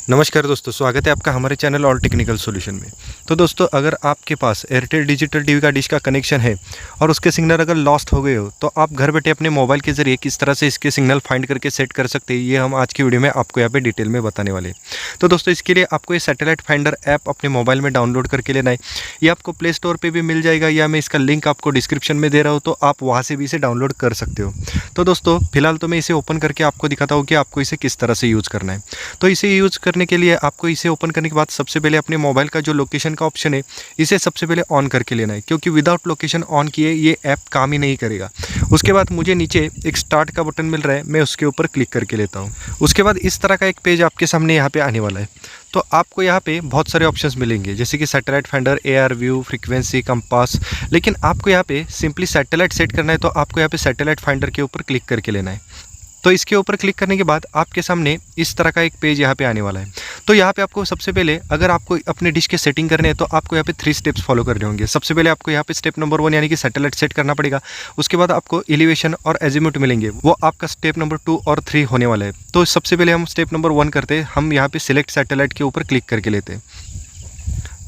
नमस्कार दोस्तों, स्वागत है आपका हमारे चैनल ऑल टेक्निकल सॉल्यूशन में। तो दोस्तों, अगर आपके पास एयरटेल डिजिटल टीवी का डिश का कनेक्शन है और उसके सिग्नल अगर लॉस्ट हो गए हो, तो आप घर बैठे अपने मोबाइल के ज़रिए किस तरह से इसके सिग्नल फाइंड करके सेट कर सकते हैं, ये हम आज की वीडियो में आपको यहाँ पे डिटेल में बताने वाले हैं। तो दोस्तों, इसके लिए आपको ये सैटेलाइट फाइंडर ऐप अपने मोबाइल में डाउनलोड करके लेना है। ये आपको प्ले स्टोर पर भी मिल जाएगा या मैं इसका लिंक आपको डिस्क्रिप्शन में दे रहा हूँ, तो आप वहाँ से भी इसे डाउनलोड कर सकते हो। तो दोस्तों, फिलहाल तो मैं इसे ओपन करके आपको दिखाता हूँ कि आपको इसे किस तरह से यूज़ करना है। तो इसे यूज़ करने के लिए आपको इसे ओपन करने के बाद सबसे पहले अपने मोबाइल का जो लोकेशन का ऑप्शन है, इसे सबसे पहले ऑन करके लेना है, क्योंकि विदाउट लोकेशन ऑन किए ये ऐप काम ही नहीं करेगा। उसके बाद मुझे नीचे एक स्टार्ट का बटन मिल रहा है, मैं उसके ऊपर क्लिक करके लेता हूँ। उसके बाद इस तरह का एक पेज आपके सामने यहाँ पे आने वाला है। तो आपको यहाँ पे बहुत सारे ऑप्शंस मिलेंगे, जैसे कि satellite finder, AR view, frequency, compass. लेकिन आपको यहाँ पे सिंपली सैटेलाइट सेट करना है, तो आपको यहाँ पे सैटेलाइट फाइंडर के ऊपर क्लिक करके लेना है। तो इसके ऊपर क्लिक करने के बाद आपके सामने इस तरह का एक पेज यहाँ पे आने वाला है। तो यहाँ पे आपको सबसे पहले, अगर आपको अपने डिश के सेटिंग करने हैं, तो आपको यहाँ पे 3 स्टेप्स फॉलो करने होंगे। सबसे पहले आपको यहाँ पे स्टेप नंबर 1 यानी कि सैटेलाइट सेट करना पड़ेगा। उसके बाद आपको एलिवेशन और एजीम्यूट मिलेंगे, वो आपका स्टेप नंबर 2 और 3 होने वाला है। तो सबसे पहले हम स्टेप नंबर 1 करते हैं, हम यहाँ पे सिलेक्ट सैटेलाइट के ऊपर क्लिक करके लेते हैं।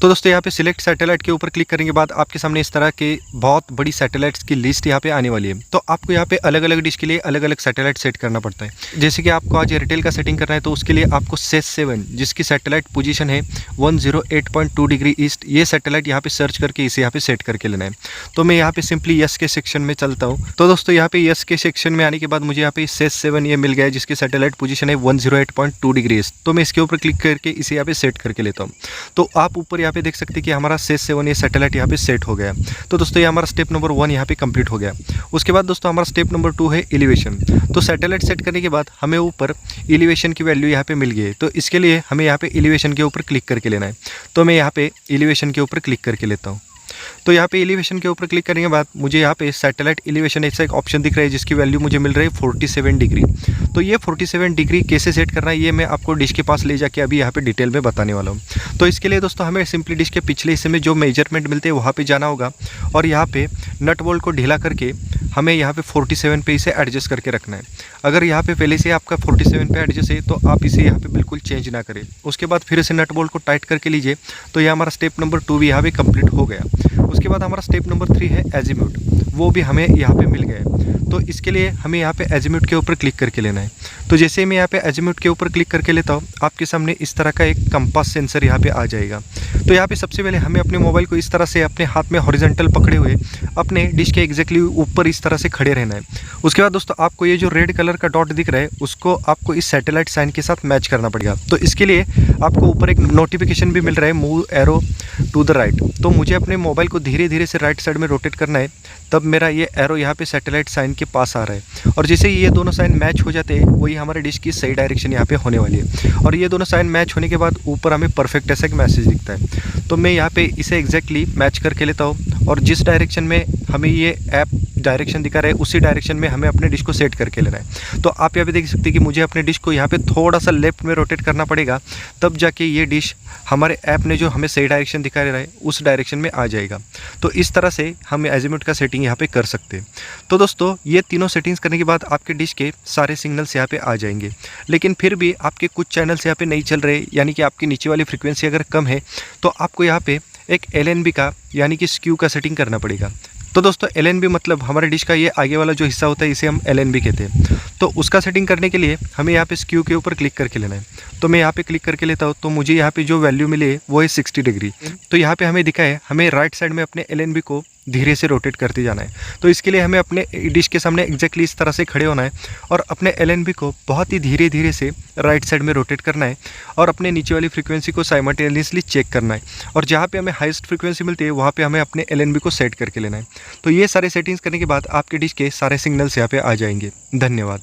तो दोस्तों, यहाँ पे सिलेक्ट सैटेलाइट के ऊपर क्लिक करने के बाद आपके सामने इस तरह के बहुत बड़ी सैटेलाइट्स की लिस्ट यहाँ पे आने वाली है। तो आपको यहाँ पे अलग अलग डिश के लिए अलग अलग सैटेलाइट सेट करना पड़ता है। जैसे कि आपको आज एयरटेल का सेटिंग करना है, तो उसके लिए आपको सेस 7, जिसकी सैटेलाइट पोजीशन है 108.2 डिग्री ईस्ट, ये सैटेलाइट यहाँ पे सर्च करके इसे यहाँ पे सेट करके लेना है। तो मैं यहाँ पे सिंपली यस के सेक्शन में चलता हूँ। तो दोस्तों, यहाँ पे यस के सेक्शन में आने के बाद मुझे यहाँ पे सेस 7 ये मिल गया है, जिसकी सैटेलाइट पोजीशन है 108.2 डिग्री ईस्ट। तो मैं इसके ऊपर क्लिक करके इसे यहाँ पे सेट करके लेता हूँ। तो आप ऊपर यहाँ पे देख सकते हैं कि हमारा सेस 7 ये सैटेलाइट यहाँ पे सेट हो गया। तो दोस्तों, ये हमारा स्टेप नंबर 1 यहाँ पे कंप्लीट हो गया। उसके बाद दोस्तों, हमारा स्टेप नंबर 2 है एलिवेशन। तो सैटेलाइट सेट करने के बाद हमें ऊपर एलिवेशन की वैल्यू यहाँ पे मिल गई है। तो इसके लिए हमें यहाँ पे एलिवेशन के ऊपर क्लिक करके लेना है। तो मैं यहाँ पे एलिवेशन के ऊपर क्लिक करके लेता हूँ। तो यहाँ पे एलिवेशन के ऊपर क्लिक करने के बाद मुझे यहाँ पे सैटेलाइट एलिवेशन ऐसा एक ऑप्शन दिख रहा है, जिसकी वैल्यू मुझे मिल रही है 47 डिग्री। तो ये 47 डिग्री कैसे सेट करना है, ये मैं आपको डिश के पास ले जाके अभी यहाँ पे डिटेल में बताने वाला हूँ। तो इसके लिए दोस्तों, हमें सिंपली डिश के पिछले हिस्से में जो मेजरमेंट मिलते हैं वहाँ पे जाना होगा, और यहाँ पे नट बोल्ट को ढीला करके हमें यहाँ पे 47 पे इसे एडजस्ट करके रखना है। अगर यहाँ पे पहले से आपका 47 पे एडजस्ट है, तो आप इसे यहाँ पे बिल्कुल चेंज ना करें। उसके बाद फिर से नट बोल्ट को टाइट करके लीजिए। तो यह हमारा स्टेप नंबर 2 भी यहाँ पे कंप्लीट हो गया। उसके बाद हमारा स्टेप नंबर 3 है एजीम्यूट, वो भी हमें यहाँ पे मिल गया है। तो इसके लिए हमें यहाँ पे एजीम्यूट के ऊपर क्लिक करके लेना है। तो जैसे ही मैं यहाँ पे एजीम्यूट के ऊपर क्लिक करके लेता हूँ, आपके सामने इस तरह का एक कंपास सेंसर यहाँ पे आ जाएगा। तो यहाँ पे सबसे पहले हमें अपने मोबाइल को इस तरह से अपने हाथ में हॉरिजॉन्टल पकड़े हुए अपने डिश के एग्जैक्टली ऊपर इस तरह से खड़े रहना है। उसके बाद दोस्तों, आपको ये जो रेड कलर का डॉट दिख रहा है, उसको आपको इस सैटेलाइट साइन के साथ मैच करना पड़ेगा। तो इसके लिए आपको ऊपर एक नोटिफिकेशन भी मिल रहा है, move arrow to the right. तो मुझे अपने मोबाइल को धीरे धीरे से राइट साइड में रोटेट करना है, तब मेरा ये एरो यहाँ पे सैटेलाइट साइन के पास आ रहा है। और जैसे ही ये दोनों साइन मैच हो जाते हैं, वही हमारे डिश की सही डायरेक्शन यहाँ पे होने वाली है। और ये दोनों साइन मैच होने के बाद ऊपर हमें परफेक्ट ऐसा एक मैसेज दिखता है। तो मैं यहाँ पे इसे एग्जैक्टली मैच करके लेता हूँ, और जिस डायरेक्शन में हमें ये ऐप डायरेक्शन दिखा रहा है, उसी डायरेक्शन में हमें अपने डिश को सेट करके लेना है। तो आप यहाँ पे देख सकते हैं कि मुझे अपने डिश को यहाँ पे थोड़ा सा लेफ्ट में रोटेट करना पड़ेगा, तब जाके ये डिश हमारे ऐप ने जो हमें सही डायरेक्शन दिखा रहा है, उस डायरेक्शन में आ जाएगा। तो इस तरह से हम एजीम्यूट का सेटिंग यहाँ पे कर सकते हैं। तो दोस्तों, ये तीनों सेटिंग्स करने के बाद आपके डिश के सारे सिग्नल्स यहाँ पे आ जाएंगे। लेकिन फिर भी आपके कुछ चैनल्स यहाँ पे नहीं चल रहे, यानी कि आपकी नीचे वाली फ्रिक्वेंसी अगर कम है, तो आपको यहाँ पे एक LNB का यानी कि स्क्यू का सेटिंग करना पड़ेगा। तो दोस्तों, LNB मतलब हमारे डिश का ये आगे वाला जो हिस्सा होता है, इसे हम LNB कहते हैं। तो उसका सेटिंग करने के लिए हमें यहाँ पे स्क्यू के ऊपर क्लिक करके लेना है। तो मैं यहाँ पे क्लिक करके लेता हूँ, तो मुझे यहाँ पे जो वैल्यू मिले वो है 60 डिग्री। तो यहाँ पे हमें दिखा है, हमें राइट साइड में अपने LNB को धीरे से रोटेट करते जाना है। तो इसके लिए हमें अपने डिश के सामने एग्जैक्टली इस तरह से खड़े होना है, और अपने LNB को बहुत ही धीरे धीरे से राइट साइड में रोटेट करना है, और अपने नीचे वाली फ्रीक्वेंसी को साइमल्टेनियसली चेक करना है। और जहाँ पे हमें हाईएस्ट फ्रीक्वेंसी मिलती है, वहाँ पे हमें अपने LNB को सेट करके लेना है। तो ये सारे सेटिंग्स करने के बाद आपके डिश के सारे सिग्नल्स यहाँ पे आ जाएंगे। धन्यवाद।